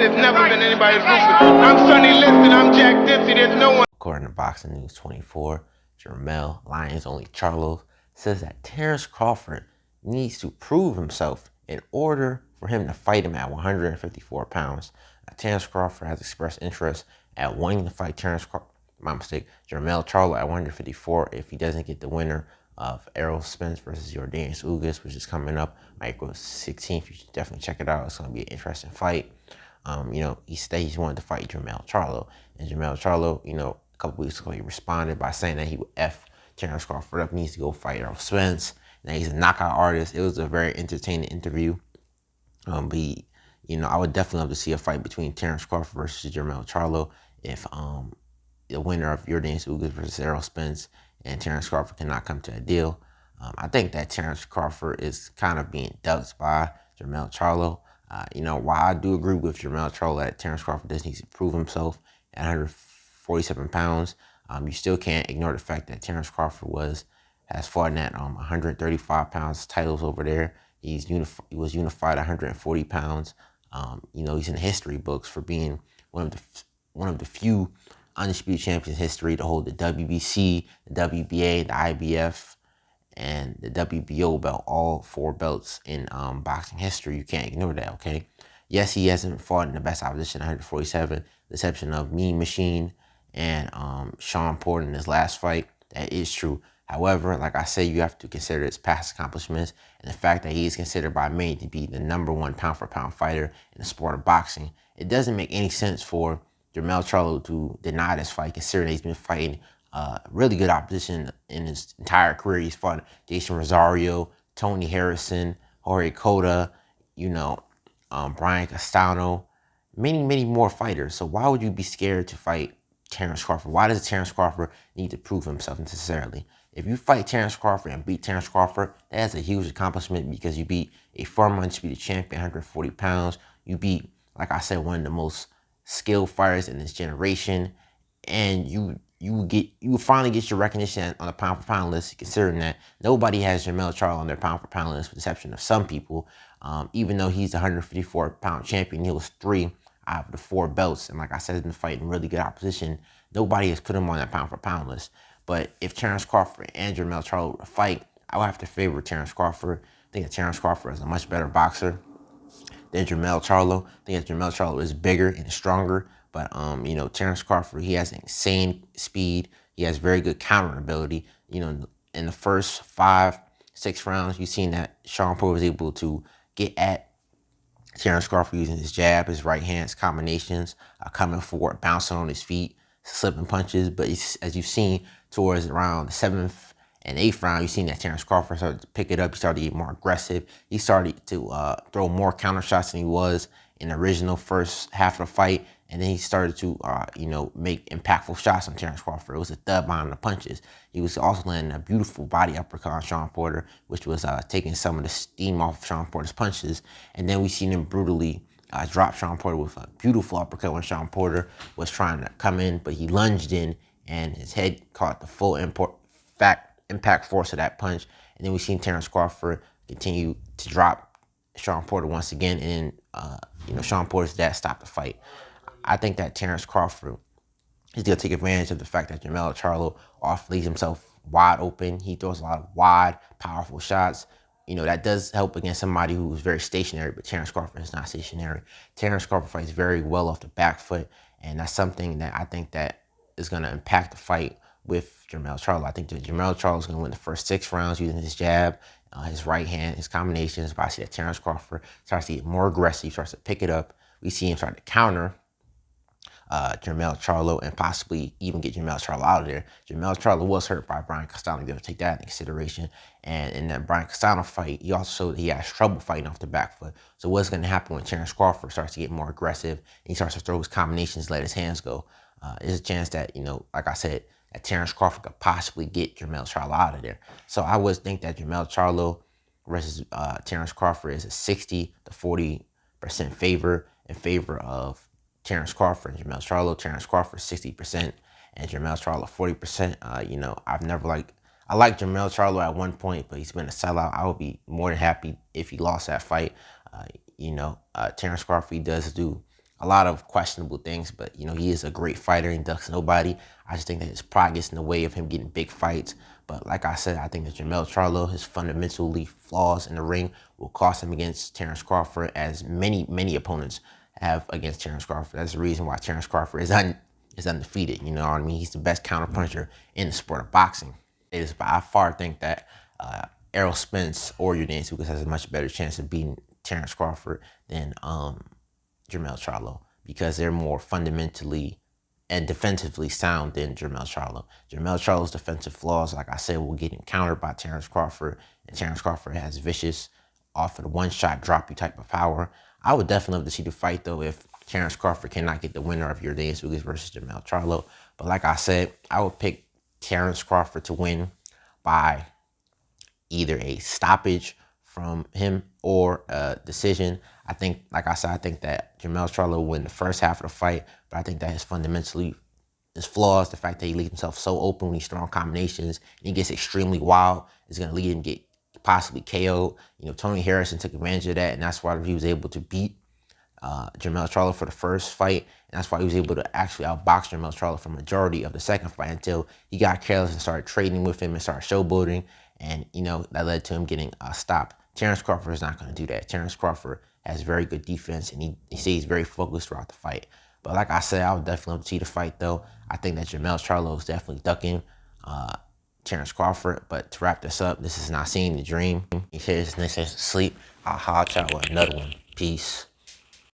There's never been anybody as ruthless. I'm Sonny Liston, I'm Jack Dempsey, there's no one. According to Boxing News 24, Jermell Lions Only Charlo says that Terence Crawford needs to prove himself in order for him to fight him at 154 pounds. Terence Crawford has expressed interest at wanting to fight Jermell Charlo at 154 if he doesn't get the winner of Errol Spence versus Yordenis Ugas, which is coming up April 16th. You should definitely check it out. It's going to be an interesting fight. He said he's wanted to fight Jermell Charlo. And Jermell Charlo, a couple weeks ago, he responded by saying that he would F Terence Crawford up, needs to go fight Errol Spence. Now he's a knockout artist. It was a very entertaining interview. I would definitely love to see a fight between Terence Crawford versus Jermell Charlo if the winner of Yordenis Ugas versus Errol Spence and Terence Crawford cannot come to a deal. I think that Terence Crawford is kind of being ducked by Jermell Charlo. While I do agree with Jermell Charlo that Terence Crawford does need to prove himself at 147 pounds, you still can't ignore the fact that Terence Crawford has fought at 135 pounds titles over there. He was unified at 140 pounds. He's in the history books for being one of the few undisputed champions in history to hold the WBC, the WBA, the IBF, and the WBO belt, all 4 belts in boxing history. You can't ignore that, okay? Yes, he hasn't fought in the best opposition, 147, the exception of Mean Machine and Sean Porter in his last fight. That is true. However, like I said, you have to consider his past accomplishments and the fact that he is considered by many to be the #1 pound-for-pound fighter in the sport of boxing. It doesn't make any sense for Jermell Charlo to deny this fight, considering he's been fighting really good opposition in his entire career. He's fought Jason Rosario, Tony Harrison, Jorge Cota, Brian Castano, many, many more fighters. So why would you be scared to fight Terence Crawford? Why does Terence Crawford need to prove himself necessarily? If you fight Terence Crawford and beat Terence Crawford, that's a huge accomplishment because you beat a former undisputed champion, 140 pounds. You beat, like I said, one of the most skilled fighters in this generation, and you finally get your recognition on the pound-for-pound list, considering that nobody has Jermell Charlo on their pound-for-pound list, with the exception of some people. Even though he's the 154-pound champion, he was 3 out of the 4 belts, and like I said, he's been fighting really good opposition. Nobody has put him on that pound-for-pound list. But if Terence Crawford and Jermell Charlo were to fight, I would have to favor Terence Crawford. I think that Terence Crawford is a much better boxer than Jermell Charlo. I think that Jermell Charlo is bigger and stronger. But, Terence Crawford, he has insane speed. He has very good counter ability. In the first 5-6 rounds, you've seen that Sean Porter was able to get at Terence Crawford using his jab, his right hand, his combinations, coming forward, bouncing on his feet, slipping punches. But as you've seen towards around the 7th and 8th round, you've seen that Terence Crawford started to pick it up. He started to get more aggressive. He started to throw more counter shots than he was in the original first half of the fight. And then he started to, make impactful shots on Terence Crawford. It was a thud behind the punches. He was also landing a beautiful body uppercut on Sean Porter, which was taking some of the steam off of Sean Porter's punches. And then we seen him brutally drop Sean Porter with a beautiful uppercut when Sean Porter was trying to come in, but he lunged in and his head caught the full impact force of that punch. And then we seen Terence Crawford continue to drop Sean Porter once again, and Sean Porter's dad stopped the fight. I think that Terence Crawford is going to take advantage of the fact that Jermell Charlo leaves himself wide open. He throws a lot of wide, powerful shots. That does help against somebody who's very stationary, but Terence Crawford is not stationary. Terence Crawford fights very well off the back foot, and that's something that I think that is going to impact the fight with Jermell Charlo. I think that Jermell Charlo is going to win the first 6 rounds using his jab, his right hand, his combinations. But I see that Terence Crawford starts to get more aggressive, starts to pick it up. We see him start to counter Jermell Charlo and possibly even get Jermell Charlo out of there. Jermell Charlo was hurt by Brian Castano. You got to take that into consideration. And in that Brian Castano fight, he also showed he has trouble fighting off the back foot. So what's going to happen when Terence Crawford starts to get more aggressive and he starts to throw his combinations, let his hands go? There's a chance that, like I said, that Terence Crawford could possibly get Jermell Charlo out of there. So I would think that Jermell Charlo versus Terence Crawford is a 60 to 40% favor in favor of Terence Crawford and Jermell Charlo. Terence Crawford 60% and Jermell Charlo 40%. I liked Jermell Charlo at one point, but he's been a sellout. I would be more than happy if he lost that fight. Terence Crawford does do a lot of questionable things, but you know, he is a great fighter and ducks nobody. I just think that his pride gets in the way of him getting big fights. But like I said, I think that Jermell Charlo, his fundamentally flaws in the ring will cost him against Terence Crawford, as many opponents have against Terence Crawford. That's the reason why Terence Crawford is undefeated. You know what I mean? He's the best counterpuncher in the sport of boxing. But I far think that Errol Spence or Yordenis Ugas has a much better chance of beating Terence Crawford than Jermell Charlo, because they're more fundamentally and defensively sound than Jermell Charlo. Jermell Charlo's defensive flaws, like I said, will get him countered by Terence Crawford, and Terence Crawford has vicious, off of the one-shot drop you type of power. I would definitely love to see the fight, though, if Terence Crawford cannot get the winner of Yordenis Ugas versus Jermell Charlo. But like I said, I would pick Terence Crawford to win by either a stoppage from him or a decision. I think, like I said, I think that Jermell Charlo will win the first half of the fight, but I think that his flaws, the fact that he leaves himself so open when he's throwing combinations and he gets extremely wild, is going to lead him to get possibly KO'd. You know, Tony Harrison took advantage of that, and that's why he was able to beat Jermell Charlo for the first fight, and that's why he was able to actually outbox Jermell Charlo for majority of the second fight, until he got careless and started trading with him and started showboating, and you know, that led to him getting stopped. Terence Crawford is not going to do that. Terence Crawford has very good defense, and he stays very focused throughout the fight. But like I said, I would definitely love to see the fight, though. I think that Jermell Charlo is definitely ducking Terence Crawford. But to wrap this up, this is Not Seeing the Dream. Here's Next Sleep. I'll holler at y'all with another one. Peace.